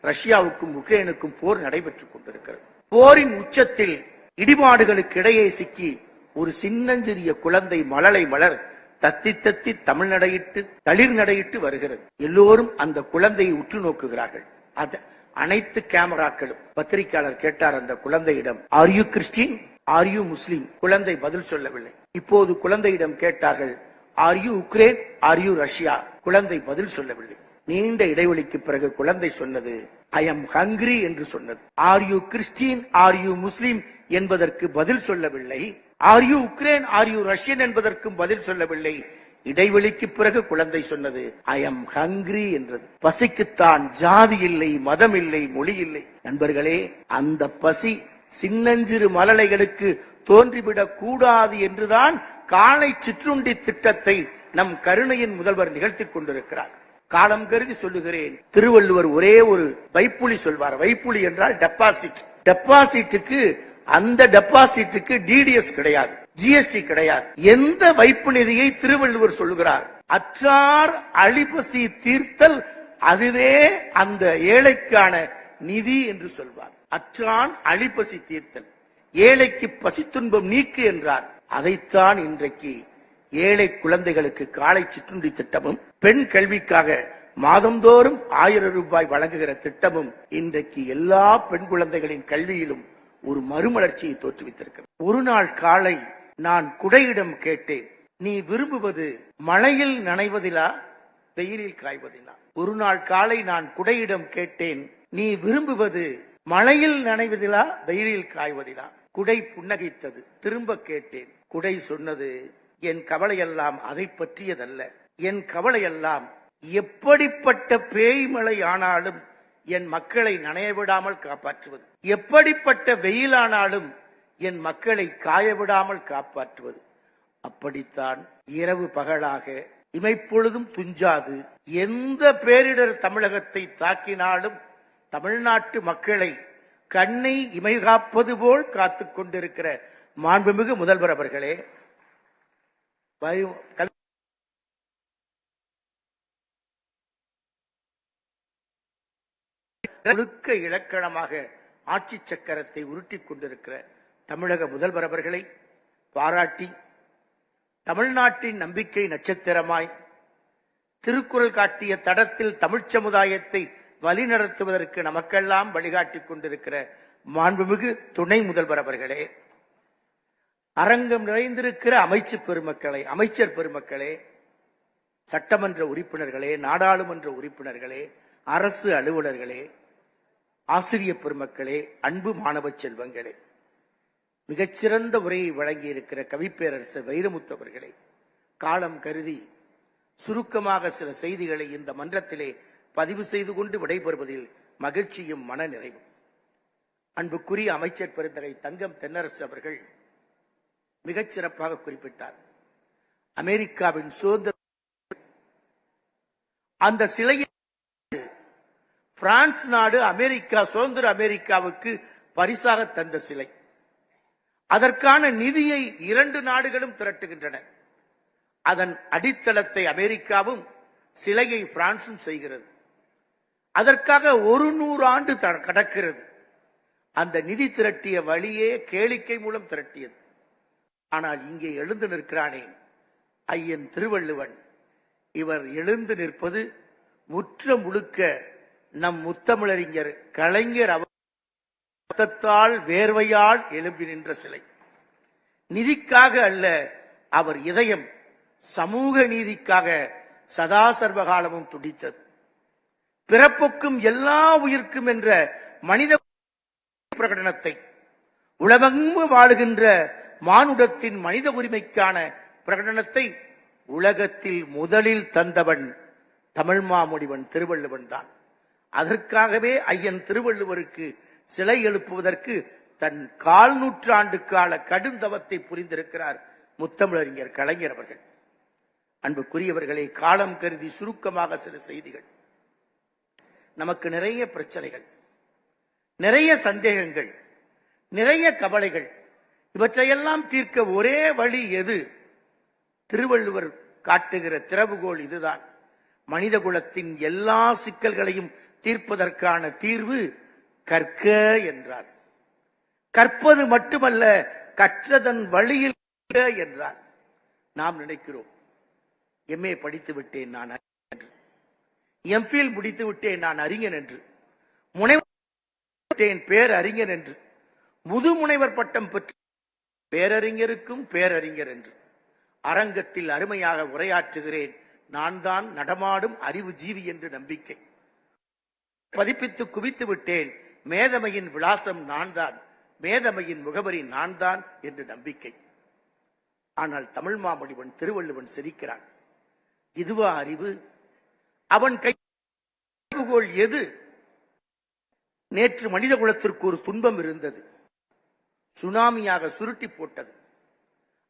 ரஷ்யாவுக்கும் உக்ரைனுக்கும் போர் நடைபெற்றுக் கொண்டிருக்கிறது. போரின் உச்சத்தில் இடிபாடுகளுக்கு இடையே சிக்கி ஒரு சின்னஞ்சிறிய குழந்தை மழலை மலர் தத்தி தத்தி தமிழ் நடையிட்டு தளிர் நடையிட்டு வருகிறது. எல்லோரும் அந்த குழந்தையை உற்று நோக்குகிறார்கள். அனைத்து கேமராக்களும். பத்திரிகையாளர் கேட்டார் அந்த குழந்தையிடம், are you Christian, are you Muslim? குழந்தை பதில் சொல்லவில்லை. இப்போது குழந்தையிடம் கேட்டார்கள், are you Ukraine, are you Russia? குழந்தை பதில் சொல்லவில்லை. நீண்ட இடைவெளிக்கு பிறகு குழந்தை சொன்னது, ஐ எம் ஹங்கிரி என்று சொன்னது. Are you Christian, are you Muslim என்பதற்கு பதில் சொல்லவில்லை. Are you Ukraine, are you Russian என்பதற்கும் பதில் சொல்லவில்லை. இடைவெளிக்கு பிறகு குழந்தை சொன்னது, ஐ எம் ஹங்கிரி என்றது. பசிக்குத்தான் ஜாதி இல்லை, மதம் இல்லை, மொழி இல்லை. நண்பர்களே, அந்த பசி சின்னஞ்சிறு மழலைகளுக்கு தோன்றிவிடக் கூடாது என்றுதான் காலை சிற்றுண்டி திட்டத்தை நம் கருணையின் முதல்வர் நிகழ்த்திக் கொண்டிருக்கிறார். காலம் கருதி சொல்லுகிறேன், திருவள்ளுவர் ஒரே ஒரு வைப்புலி சொல்வார். வைப்புலி என்றால் டெபாசிட். டெபாசிட்டுக்கு, அந்த டெபாசிட்டுக்கு டிடிஎஸ் கிடையாது, ஜிஎஸ்டி கிடையாது. எந்த வைப்பு நிதியை திருவள்ளுவர் சொல்லுகிறார்? அற்றார் அழிபசி தீர்த்தல், அதுவே அந்த ஏழைக்கான நிதி என்று சொல்வார். அற்றான் அழிபசி தீர்த்தல், ஏழைக்கு பசி துன்பம் நீக்கு என்றார். அதைத்தான் இன்றைக்கு ஏழை குழந்தைகளுக்கு காலை சிற்றுண்டி திட்டமும், பெண் கல்விக்காக மாதந்தோறும் 1000 ரூபாய் வழங்குகிற திட்டமும் இன்றைக்கு எல்லா பெண் குழந்தைகளின் கல்வியிலும் ஒரு மறுமலர்ச்சியை தோற்றுவித்திருக்கிறது. ஒரு நாள் காலை நான் குடையிடம் கேட்டேன், நீ விரும்புவது மழையில் நனைவதிலா, வெயிலில் காய்வதிலா? ஒரு நாள் காலை நான் குடையிடம் கேட்டேன், நீ விரும்புவது மழையில் நனைவதிலா, வெயிலில் காய்வதிலா? குடை புன்னகைத்தது. திரும்ப கேட்டேன். குடை சொன்னது, என் கவலையெல்லாம் அதை பற்றியதல்ல. என் கவலையெல்லாம் எப்படிப்பட்ட பேய்மழை ஆனாலும் என் மக்களை நனையவிடாமல் காப்பாற்றுவது, எப்படிப்பட்ட வெயிலானாலும் என் மக்களை காயவிடாமல் காப்பாற்றுவது. அப்படித்தான் இரவு பகலாக இமைப்பொழுதும் துஞ்சாது எந்த பேரிடர் தமிழகத்தை தாக்கினாலும் தமிழ்நாட்டு மக்களை கண்ணை இமைகாப்பது போல் காத்துக் கொண்டிருக்கிற மாண்புமிகு முதல்வர் அவர்களே, முழுக்க இலக்கணமாக ஆட்சி சக்கரத்தை உருட்டிக் கொண்டிருக்கிற தமிழக முதல்வர் அவர்களை பாராட்டி, தமிழ்நாட்டின் நம்பிக்கை நட்சத்திரமாய் திருக்குறள் காட்டிய தடத்தில் தமிழ் சமுதாயத்தை வழிநடத்துவதற்கு நமக்கெல்லாம் வழிகாட்டிக் கொண்டிருக்கிற மாண்புமிகு துணை முதல்வர் அவர்களே, அரங்கம் நிறைந்திருக்கிற அமைச்சர் பெருமக்களே, சட்டமன்ற உறுப்பினர்களே, நாடாளுமன்ற உறுப்பினர்களே, அரசு அலுவலர்களே, ஆசிரியர் பெருமக்களே, அன்பு மாணவ செல்வங்களே, மிகச்சிறந்த உரையை வழங்கியிருக்கிற கவிப்பேரரசர் வைரமுத்து அவர்களே, காலம் கருதி சுருக்கமாக சில செய்திகளை இந்த மன்றத்திலே பதிவு செய்து கொண்டு விடைபெறுவதில் மகிழ்ச்சியும் மன நிறைவும். அன்புக்குரிய அமைச்சர் பெருந்தகை தங்கம் தென்னரசு அவர்கள் மிகச்சிறப்பாக குறிப்பிட்டார். அமெரிக்காவின் சுதந்திர அந்த சிலையை பிரான்ஸ் நாடு அமெரிக்கா, சுதந்திர அமெரிக்காவுக்கு பரிசாக தந்த சிலை. அதற்கான நிதியை 2 நாடுகளும் திரட்டுகின்றன. அதன் அடித்தளத்தை அமெரிக்காவும் சிலையை பிரான்சும் செய்கிறது. அதற்காக 100 ஆண்டு கடக்கிறது. அந்த நிதி திரட்டிய வழியே கேளிக்கை மூலம் திரட்டியது. ஆனால் இங்கே எழுந்து நிற்கிறானே ஐயன் திருவள்ளுவன், இவர் எழுந்து நிற்பது முற்ற முழுக்க நம் முத்தமிழறிஞர் கலைஞர் அவத்தால் வேர்வையால் எழும்பி நின்ற சிலை. நிதிக்காக அல்ல, அவர் இதயம் சமூக நீதிக்காக சதா சர்வகாலமும் துடித்தது. பிறப்புக்கும் எல்லா உயிர்க்கும் என்ற மனித பிரகடனத்தை, உலகெங்கும் வாழுகின்ற மானுடத்தின் மனித உரிமைக்கான பிரகடனத்தை உலகத்தில் முதலில் தந்தவன் தமிழ் மாமுனிவன் திருவள்ளுவன் தான். அதற்காகவே ஐயன் திருவள்ளுவருக்கு சிலை எழுப்புவதற்கு தன் 1/4 நூற்றாண்டு கால கடுந்தவத்தை புரிந்திருக்கிறார் முத்தமிழறிஞர் கலைஞர் அவர்கள். அன்புக்குரியவர்களே, காலம் கருதி சுருக்கமாக சில செய்திகள். நமக்கு நிறைய பிரச்சனைகள், நிறைய சந்தேகங்கள், நிறைய கவலைகள். இவற்றையெல்லாம் தீர்க்க ஒரே வழி எது? திருவள்ளுவர் காட்டுகிற திறவுகோல் இதுதான். மனித குலத்தின் எல்லா சிக்கல்களையும் தீர்ப்பதற்கான தீர்வு கற்க என்றார். கற்பது மட்டுமல்ல, கற்றதன் வழியில் என்றார். நாம் நினைக்கிறோம், எம்ஏ படித்து விட்டேன் நான் என்று, எம்ஃபில் முடித்து விட்டேன் நான் அறிஞன் என்று, முனைவர் பேரறிஞர் என்று, முதுமுனைவர் பட்டம் பெற்று பேரறிஞருக்கும் பேரறிஞர் என்று அரங்கத்தில் அருமையாக உரையாற்றுகிறேன், நான் தான் நடமாடும் அறிவு ஜீவி என்று நம்பிக்கை. பதிப்பித்து குவித்து விட்டேன், மேதமையின் விலாசம் நான் தான், மேதமையின் முகவரி நான் தான் என்று நம்பிக்கை. ஆனால் தமிழ் மாமணிவன் திருவள்ளுவன் சிரிக்கிறான். இதுவா அறிவு? அவன் கைகோள் எது? நேற்று மனித குலத்திற்கு ஒரு துன்பம் இருந்தது, சுனாமியாக சுருட்டி போட்டது.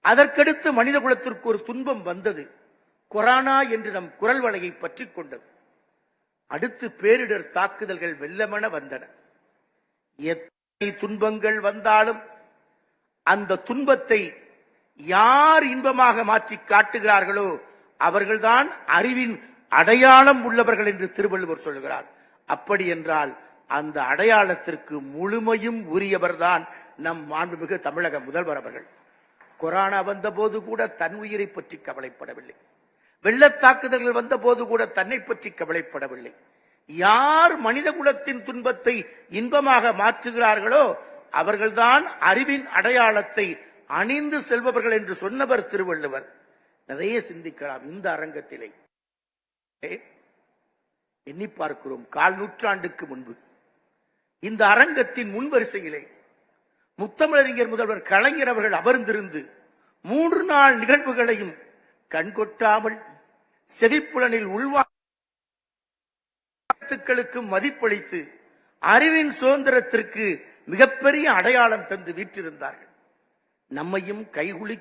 அதற்கடுத்து மனித குலத்திற்கு ஒரு துன்பம் வந்தது, கொரோனா என்று நம் குரல் வலையை பற்றி கொண்டது. அடுத்து பேரிடர் தாக்குதல்கள் வெள்ளமென வந்தன. எத்தனை துன்பங்கள் வந்தாலும் அந்த துன்பத்தை யார் இன்பமாக மாற்றி காட்டுகிறார்களோ அவர்கள்தான் அறிவின் அடையாளம் உள்ளவர்கள் என்று திருவள்ளுவர் சொல்கிறார். அப்படி என்றால் அந்த அடையாளத்திற்கு முழுமையும் உரியவர்தான் நம் மாண்புமிகு தமிழக முதல்வர் அவர்கள். கொரோனா வந்த போது கூட தன் உயிரை பற்றி கவலைப்படவில்லை, வெள்ளத்தாக்குதல்கள் வந்த போது கூட தன்னை பற்றி கவலைப்படவில்லை. யார் மனித குலத்தின் துன்பத்தை இன்பமாக மாற்றுகிறார்களோ அவர்கள்தான் அறிவின் அடையாளத்தை அணிந்து செல்பவர்கள் என்று சொன்னவர் திருவள்ளுவர். நிறைய சிந்திக்கலாம். இந்த அரங்கத்திலே எண்ணி பார்க்கிறோம், 1/4 நூற்றாண்டுக்கு முன்பு இந்த அரங்கத்தின் முன்வரிசையிலே முத்தமிழறிஞர் முதல்வர் கலைஞர் அவர்கள் அமர்ந்திருந்து 3 நாள் நிகழ்வுகளையும் கண்கொட்டாமல் செவிப்புலனில் உள்வாழ்த்துக்களுக்கு மதிப்பளித்து அறிவின் சுதந்திரத்திற்கு மிகப்பெரிய அடையாளம் தந்து வீற்றிருந்தார்கள். நம்மையும் கைகுலி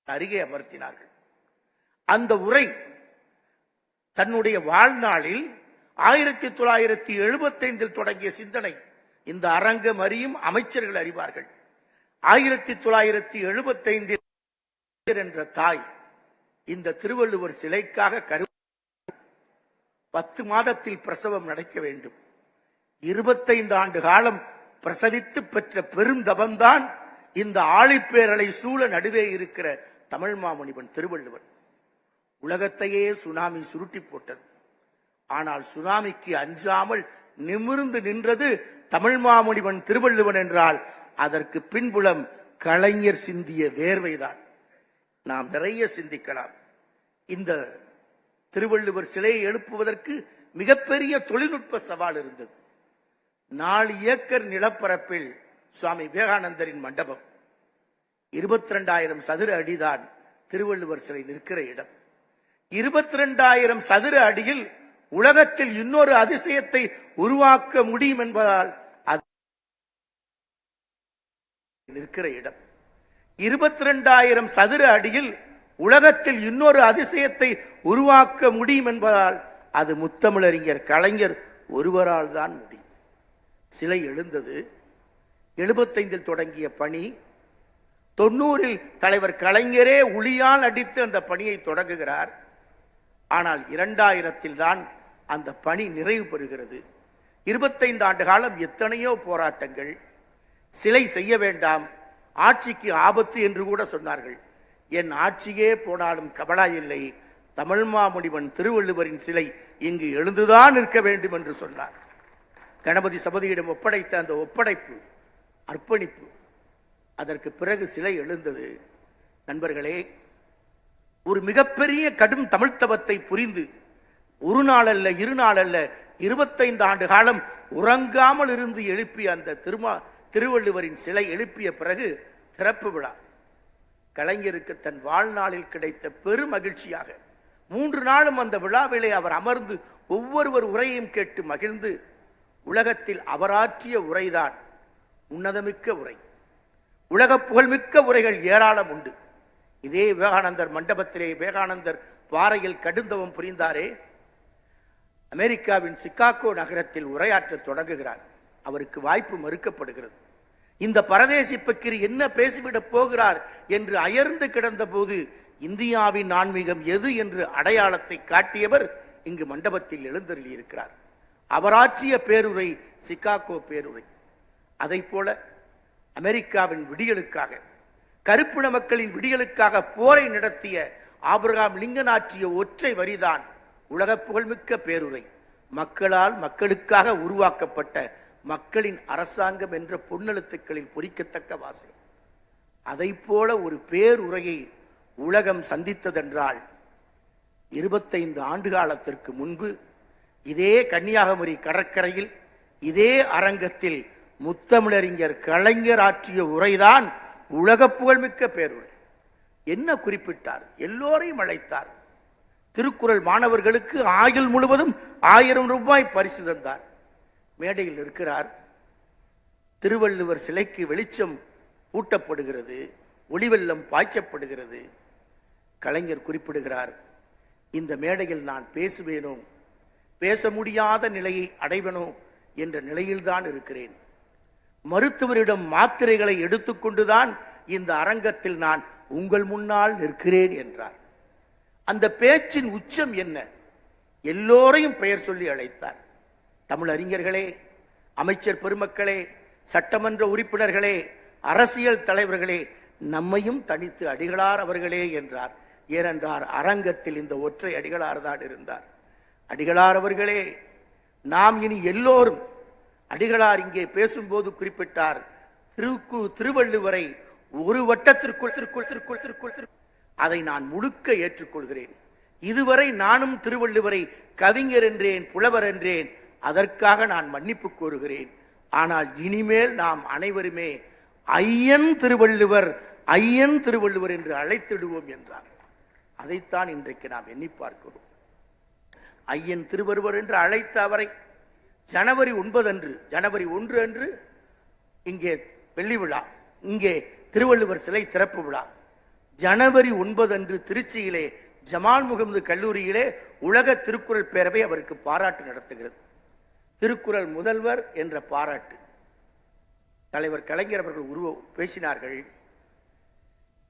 அருகே அமர்த்தினார்கள். அந்த உரை தன்னுடைய வாழ்நாளில் 1975 தொடங்கிய சிந்தனை இந்த அரங்கம் அறியும், அமைச்சர்கள் அறிவார்கள். 1975 என்ற தாய் இந்த திருவள்ளுவர் சிலைக்காக 10 மாதத்தில் பிரசவம் நடக்க வேண்டும். 25 ஆண்டு காலம் பிரசவித்து பெற்ற பெருந்தவம்தான் இந்த ஆழிப்பேரலை சூழ நடுவே இருக்கிற தமிழ் மாமணிவன் திருவள்ளுவன். உலகத்தையே சுனாமி சுருட்டி போட்டது. ஆனால் சுனாமிக்கு அஞ்சாமல் நிமிர்ந்து நின்றது தமிழ் மாமணிவன் திருவள்ளுவன் என்றால் அதற்கு பின்புலம் கலைஞர் சிந்திய வேர்வைதான். நாம் நிறைய சிந்திக்கலாம். இந்த திருவள்ளுவர் சிலையை எழுப்புவதற்கு மிகப்பெரிய தொழில்நுட்ப சவால் இருந்தது. 4 ஏக்கர் நிலப்பரப்பில் சுவாமி விவேகானந்தரின் மண்டபம், 22,000 சதுர அடிதான் திருவள்ளுவர் சிலை நிற்கிற இடம். 22,000 சதுர அடியில் உலகத்தில் இன்னொரு அதிசயத்தை உருவாக்க முடியும் என்பதால் நிற்கிற இடம். 22,000 சதுர அடியில் உலகத்தில் இன்னொரு அதிசயத்தை உருவாக்க முடியும் என்பதால் அது முத்தமிழறிஞர் கலைஞர் ஒருவரால் தான் முடியும். சிலை எழுந்தது. 75 தொடங்கிய பணி 90 தலைவர் கலைஞரே உளியால் அடித்து அந்த பணியை தொடங்குகிறார். ஆனால் 2000 தான் அந்த பணி நிறைவு பெறுகிறது. 25 ஆண்டு காலம் எத்தனையோ போராட்டங்கள். சிலை செய்ய வேண்டாம், ஆட்சிக்கு ஆபத்து என்று கூட சொன்னார்கள். என் ஆட்சியே போனாலும் கவலை இல்லை, தமிழ் மாமுனிவன் திருவள்ளுவரின் சிலை இங்கு எழுந்துதான் இருக்க வேண்டும் என்று சொன்னார். கணபதி சபதியிடம் ஒப்படைத்த அந்த ஒப்படைப்பு, அர்ப்பணிப்பு, அதற்கு பிறகு சிலை எழுந்தது. நண்பர்களே, ஒரு மிகப்பெரிய கடும் தமிழ்த்தவத்தை புரிந்து ஒரு நாள் அல்ல, 2 நாள் அல்ல, 25 ஆண்டு காலம் உறங்காமல் இருந்து எழுப்பிய அந்த திருவள்ளுவரின் சிலை எழுப்பிய பிறகு திறப்பு விழா கலைஞருக்கு தன் வாழ்நாளில் கிடைத்த பெரும் மகிழ்ச்சியாக 3 நாளும் அந்த விழாவிலே அவர் அமர்ந்து ஒவ்வொருவர் உரையையும் கேட்டு மகிழ்ந்து, உலகத்தில் அவராற்றிய உரைதான் உன்னதமிக்க உரை. உலக புகழ்மிக்க உரைகள் ஏராளம் உண்டு. இதே விவேகானந்தர் மண்டபத்திலே விவேகானந்தர் பாறையில் கடுந்தவம் புரிந்தாரே, அமெரிக்காவின் சிகாகோ நகரத்தில் உரையாற்ற தொடங்குகிறார். அவருக்கு வாய்ப்பு மறுக்கப்படுகிறது. இந்த பரதேசி பக்கிரி என்ன பேசிவிடப் போகிறார் என்று அயர்ந்து கிடந்த போது இந்தியாவின் ஆன்மீகம் எது என்று அடையாளத்தை காட்டியவர் இங்கு மண்டபத்தில் எழுந்தருளி இருக்கிறார். அவராற்றிய பேருரை சிகாகோ பேருரை. அதை போல அமெரிக்காவின் விடியலுக்காக, கருப்பின மக்களின் விடியலுக்காக போரை நடத்திய ஆபிரகாம் லிங்கன் ஆற்றிய ஒற்றை வரிதான் உலக புகழ்மிக்க பேருரை. மக்களால் மக்களுக்காக உருவாக்கப்பட்ட மக்களின் அரசாங்கம் என்ற பொன்னெழுத்துக்களில் பொறிக்கத்தக்க வாசகம். அதை போல ஒரு பேருரையை உலகம் சந்தித்ததென்றால் 25 ஆண்டு காலத்திற்கு முன்பு இதே கன்னியாகுமரி கடற்கரையில் இதே அரங்கத்தில் முத்தமிழறிஞர் கலைஞர் ஆற்றிய உரைதான் உலக புகழ்மிக்க பேருரை. என்ன குறிப்பிட்டார்? எல்லோரையும் அழைத்தார். திருக்குறள் மாணவர்களுக்கு ஆயுள் முழுவதும் 1000 ரூபாய் பரிசு தந்தார். மேடையில் இருக்கிறார். திருவள்ளுவர் சிலைக்கு வெளிச்சம் ஊட்டப்படுகிறது, ஒளிவெள்ளம் பாய்ச்சப்படுகிறது. கலைஞர் குறிப்பிடுகிறார், இந்த மேடையில் நான் பேசுவேனோ, பேச முடியாத நிலையை அடைவனோ என்ற நிலையில்தான் இருக்கிறேன். மருத்துவரிடம் மாத்திரைகளை எடுத்துக்கொண்டுதான் இந்த அரங்கத்தில் நான் உங்கள் முன்னால் நிற்கிறேன் என்றார். அந்த பேச்சின் உச்சம் என்ன? எல்லோரையும் பெயர் சொல்லி அழைத்தார். தமிழ் அறிஞர்களே, அமைச்சர் பெருமக்களே, சட்டமன்ற உறுப்பினர்களே, அரசியல் தலைவர்களே, நம்மையும் தனித்து அடிகளார் அவர்களே என்றார். ஏனென்றார் அரங்கத்தில் இந்த ஒற்றை அடிகளார் தான் இருந்தார். அடிகளார் அவர்களே, நாம் இனி எல்லோரும், அடிகளார் இங்கே பேசும்போது குறிப்பிட்டார், திருவள்ளுவரை ஒரு வட்டத்திற்குள் அதை நான் முழுக்க ஏற்றுக்கொள்கிறேன். இதுவரை நானும் திருவள்ளுவரை கவிஞர் என்றேன், புலவர் என்றேன். அதற்காக நான் மன்னிப்பு கோருகிறேன். ஆனால் இனிமேல் நாம் அனைவருமே ஐயன் திருவள்ளுவர், ஐயன் திருவள்ளுவர் என்று அழைத்திடுவோம் என்றார். அதைத்தான் இன்றைக்கு நாம் எண்ணி பார்க்கிறோம். ஐயன் திருவள்ளுவர் என்று அழைத்த அவரை ஜனவரி 9 அன்று, ஜனவரி 1 அன்று இங்கே வெள்ளி விழா, இங்கே திருவள்ளுவர் சிலை திறப்பு விழா. ஜனவரி 9 அன்று திருச்சியிலே ஜமால் முகமது கல்லூரியிலே உலக திருக்குறள் பேரவை அவருக்கு பாராட்டு நடத்துகிறது. திருக்குறள் முதல்வர் என்ற பாராட்டு. தலைவர் கலைஞர் அவர்கள் பேசினார்கள்.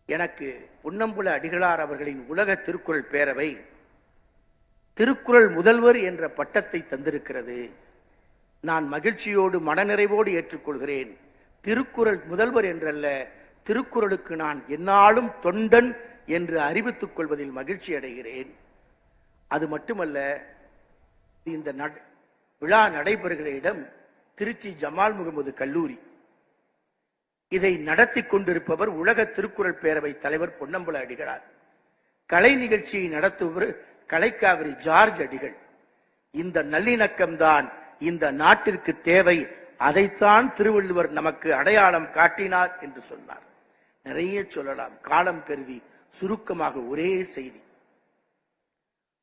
எனக்கு பொன்னம்புல அடிகளார் அவர்களின் உலக திருக்குறள் பேரவை திருக்குறள் முதல்வர் என்ற பட்டத்தை தந்திருக்கிறது. நான் மகிழ்ச்சியோடு மனநிறைவோடு ஏற்றுக்கொள்கிறேன். திருக்குறள் முதல்வர் என்றல்ல, திருக்குறளுக்கு நான் எந்நாளும் தொண்டன் என்று அறிவித்துக் கொள்வதில் மகிழ்ச்சி அடைகிறேன். அது மட்டுமல்ல, இந்த விழா நடைபெறுகிற இடம் திருச்சி ஜமால் முகமது கல்லூரி. இதை நடத்தி கொண்டிருப்பவர் உலக திருக்குறள் பேரவை தலைவர் பொன்னம்புல அடிகளார். கலை நிகழ்ச்சியை நடத்துபவர் கலைக்காவிரி ஜார்ஜ் அடிகள். இந்த நல்லிணக்கம்தான் இந்த நாட்டிற்கு தேவை. அதைத்தான் திருவள்ளுவர் நமக்கு அடையாளம் காட்டினார் என்று சொன்னார். நிறைய சொல்லலாம், காலம் கருதி சுருக்கமாக ஒரே செய்தி.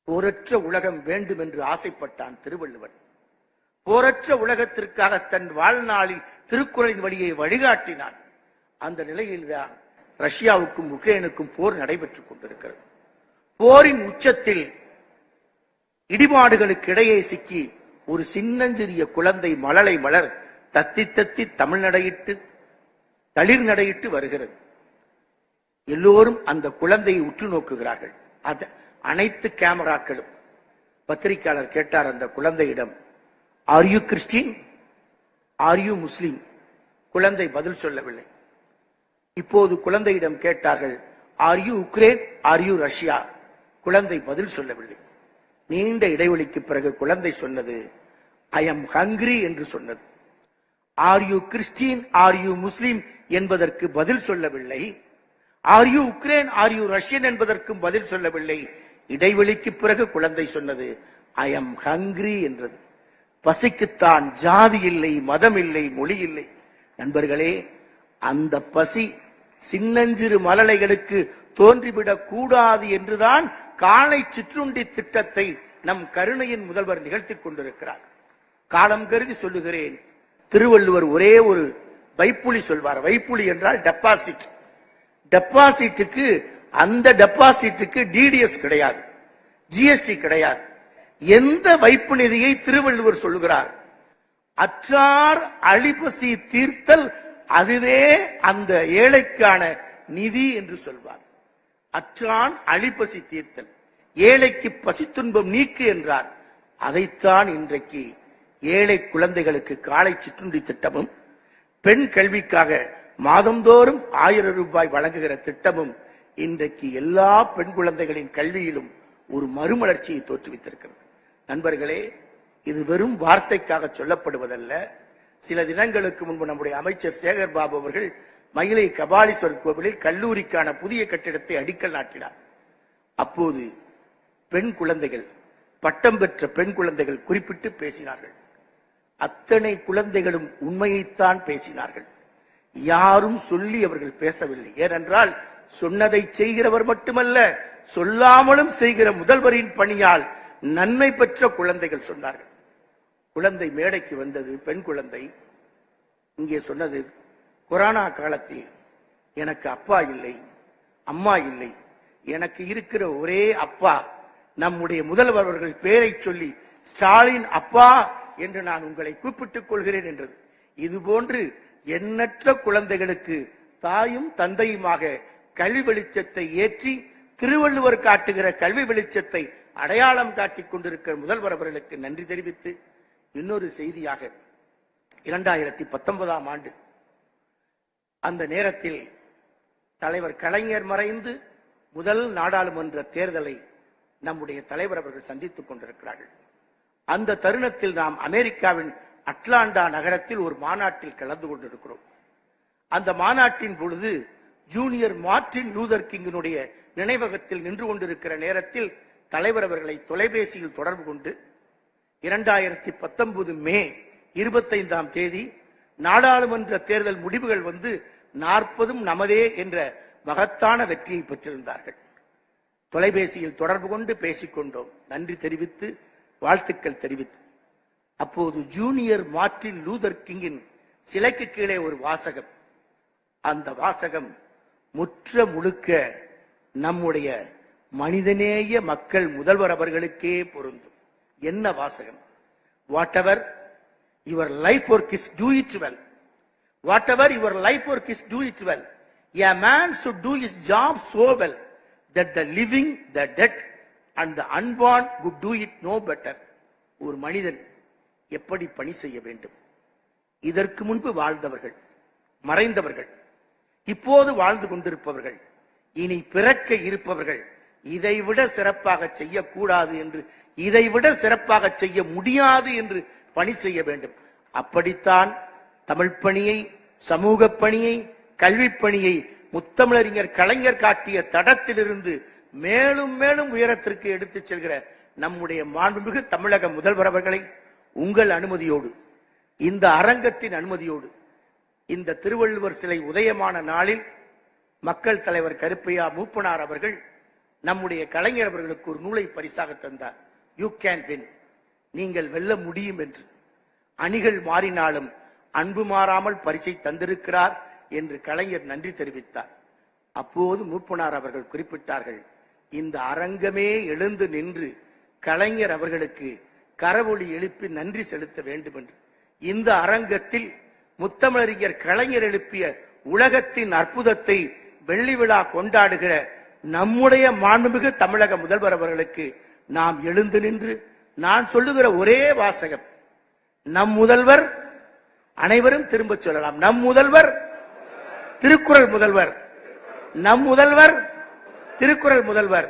போரற்ற உலகம் வேண்டும் என்று ஆசைப்பட்டான் திருவள்ளுவர். போரற்ற உலகத்திற்காக தன் வாழ்நாளில் திருக்குறளின் வழியை வழிகாட்டினான். அந்த நிலையில்தான் ரஷ்யாவுக்கும் உக்ரைனுக்கும் போர் நடைபெற்றுக் கொண்டிருக்கிறது. போரின் உச்சத்தில் இடிபாடுகளுக்கு இடையே சிக்கி ஒரு சின்னஞ்சிறிய குழந்தை மழலை மலர் தத்தி தத்தி தமிழ்நடையிட்டு தளிர் நடையிட்டு வருகிறது. எல்லோரும் அந்த குழந்தையை உற்று நோக்குகிறார்கள். அனைத்து கேமராக்களும். பத்திரிகையாளர் கேட்டார் அந்த குழந்தையிடம், are you Christian, are you Muslim? குழந்தை பதில் சொல்லவில்லை. இப்போது குழந்தையிடம் கேட்டார்கள், are you Ukraine, are you Russia? குழந்தை பதில் சொல்லவில்லை. நீண்ட இடைவெளிக்கு பிறகு குழந்தை சொன்னது, ஐ எம் ஹங்கிரி என்று சொன்னது. Are you Christian, are you Muslim என்பதற்கு பதில் சொல்லவில்லை. Are you Ukraine, are you Russian என்பதற்கும் பதில் சொல்லவில்லை. இடைவெளிக்கு பிறகு குழந்தை சொன்னது, ஐ எம் ஹங்கிரி என்றது. பசிக்குத்தான் ஜாதி இல்லை, மதம் இல்லை, மொழி இல்லை. நண்பர்களே, அந்த பசி சின்னஞ்சிறு மழலைகளுக்கு தோன்றிவிடக் கூடாது என்றுதான் காலை சிற்றுண்டி திட்டத்தை நம் கருணையின் முதல்வர் நிகழ்த்தி கொண்டிருக்கிறார். காலம் கருதி சொல்லுகிறேன், திருவள்ளுவர் ஒரே ஒரு வைப்புலி சொல்வார். வைப்புலி என்றால் டெபாசிட். டெபாசிட்டுக்கு, அந்த டெபாசிட்டுக்கு டிடிஎஸ் கிடையாது, ஜிஎஸ்டி கிடையாது. எந்த வைப்பு நிதியை திருவள்ளுவர் சொல்லுகிறார்? அற்றார் அழிபசி தீர்த்தல், அதுவே அந்த ஏழைக்கான நிதி என்று சொல்வார். அற்றான் அழிபசி தீர்த்தல், ஏழைக்கு பசி துன்பம் நீக்கு என்றார். அதைத்தான் இன்றைக்கு ஏழை குழந்தைகளுக்கு காலை சிற்றுண்டி திட்டமும், பெண் கல்விக்காக மாதந்தோறும் 1000 ரூபாய் வழங்குகிற திட்டமும் இன்றைக்கு எல்லா பெண் குழந்தைகளின் கல்வியிலும் ஒரு மறுமலர்ச்சியை தோற்றுவித்திருக்கிறது. நண்பர்களே, இது வெறும் வார்த்தைக்காக சொல்லப்படுவதல்ல. சில தினங்களுக்கு முன்பு நம்முடைய அமைச்சர் சேகர் பாபு அவர்கள் மயிலை கபாலீஸ்வரர் கோவிலில் கல்லூரிக்கான புதிய கட்டிடத்தை அடிக்கல் நாட்டினார். அப்போது பெண் குழந்தைகள், பட்டம் பெற்ற பெண் குழந்தைகள் குறிப்பிட்டு பேசினார்கள். அத்தனை குழந்தைகளும் உண்மையைத்தான் பேசினார்கள். யாரும் சொல்லி அவர்கள் பேசவில்லை. ஏனென்றால் சொன்னதை செய்கிறவர் மட்டுமல்ல, சொல்லாமலும் செய்கிற முதல்வரின் பணியால் நன்மை பெற்ற குழந்தைகள் சொன்னார்கள். குழந்தை மேடைக்கு வந்தது, பெண் குழந்தை இங்கே சொன்னது, கொரோனா காலத்தில் எனக்கு அப்பா இல்லை, அம்மா இல்லை, எனக்கு இருக்கிற ஒரே அப்பா நம்முடைய முதல்வர் அவர்கள் பெயரை சொல்லி ஸ்டாலின் அப்பா என்று நான் உங்களை கூப்பிட்டுக் கொள்கிறேன் என்றது. இதுபோன்று எண்ணற்ற குழந்தைகளுக்கு தாயும் தந்தையுமாக கல்வி வெளிச்சத்தை ஏற்றி திருவள்ளுவர் காட்டுகிற கல்வி வெளிச்சத்தை அடையாளம் காட்டிக் கொண்டிருக்கிற முதல்வர் அவர்களுக்கு நன்றி தெரிவித்து, இன்னொரு செய்தியாக 2019ஆம் ஆண்டு அந்த நேரத்தில் தலைவர் கலைஞர் மறைந்து முதல் நாடாளுமன்ற தேர்தலை நம்முடைய தலைவர் அவர்கள் சந்தித்துக் கொண்டிருக்கிறார்கள். அந்த தருணத்தில் நாம் அமெரிக்காவின் அட்லாண்டா நகரத்தில் ஒரு மாநாட்டில் கலந்து கொண்டிருக்கிறோம். அந்த மாநாட்டின் பொழுது ஜூனியர் மார்ட்டின் லூதர் கிங்கினுடைய நினைவகத்தில் நின்று கொண்டிருக்கிற நேரத்தில் தலைவர் அவர்களை தொலைபேசியில் தொடர்பு கொண்டு 2019 மே 25ஆம் தேதி நாடாளுமன்ற தேர்தல் முடிவுகள் வந்து 40 நமதே என்ற மகத்தான வெற்றியை பெற்றிருந்தார்கள். தொலைபேசியில் தொடர்பு கொண்டு பேசிக்கொண்டோம். நன்றி தெரிவித்து வாழ்த்துக்கள் தெரிவித்து, அப்போது ஜூனியர் மார்ட்டின் லூதர் கிங்கின் சிலைக்கு கீழே ஒரு வாசகம். அந்த வாசகம் முற்ற முழுக்க நம்முடைய மனிதநேய மக்கள் முதல்வர் அவர்களுக்கே பொருந்தும். என்ன வாசகம்? Whatever your life work is, do it well. Whatever your life work is, do it well. A man should do his job so well that the living, the dead and the unborn would do it no better. ஒரு மனிதன் எப்படி பணி செய்ய வேண்டும்? இதற்கு முன்பு வாழ்ந்தவர்கள், மறைந்தவர்கள், இப்போது வாழ்ந்து கொண்டிருப்பவர்கள், இனி பிறக்க இருப்பவர்கள் இதைவிட சிறப்பாக செய்யக்கூடாது என்று, இதைவிட சிறப்பாக செய்ய முடியாது என்று பணி செய்ய வேண்டும். அப்படித்தான் தமிழ் பணியை, சமூக பணியை, கல்வி பணியை முத்தமிழறிஞர் கலைஞர் காட்டிய தடத்திலிருந்து மேலும் மேலும் உயரத்திற்கு எடுத்துச் செல்கிற நம்முடைய மாண்புமிகு தமிழக முதல்வர் அவர்களை உங்கள் அனுமதியோடு, இந்த அரங்கத்தின் அனுமதியோடு, இந்த திருவள்ளுவர் சிலை உதயமான நாளில் மக்கள் தலைவர் கருப்பையா மூப்பனார் அவர்கள் நம்முடைய கலைஞர் அவர்களுக்கு ஒரு நூலை பரிசாக தந்தார். யூ கேன் வின், நீங்கள் வெல்ல முடியும் என்று. அணிகள் மாறினாலும் அன்பு மாறாமல் பரிசை தந்திருக்கிறார் என்று கலைஞர் நன்றி தெரிவித்தார். அப்போது மூப்பனார் அவர்கள் குறிப்பிட்டார்கள், இந்த அரங்கமே எழுந்து நின்று கலைஞர் அவர்களுக்கு கரவொலி எழுப்பி நன்றி செலுத்த வேண்டும் என்று. இந்த அரங்கத்தில் முத்தமிழறிஞர் கலைஞர் எழுப்பிய உலகத்தின் அற்புதத்தை வெள்ளி விழா கொண்டாடுகிற நம்முடைய மாண்புமிகு தமிழக முதல்வர் அவர்களுக்கு நாம் எழுந்து நின்று நான் சொல்லுகிற ஒரே வாசகம், நம் முதல்வர், அனைவரும் திரும்ப சொல்லலாம், நம் முதல்வர் திருக்குறள் முதல்வர், நம் முதல்வர் திருக்குறள் முதல்வர்,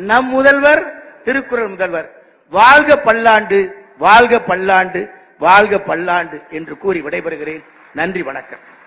நம் முதல்வர் திருக்குறள் முதல்வர். வாழ்க பல்லாண்டு, வாழ்க பல்லாண்டு, வாழ்க பல்லாண்டு என்று கூறி விடைபெறுகிறேன். நன்றி, வணக்கம்.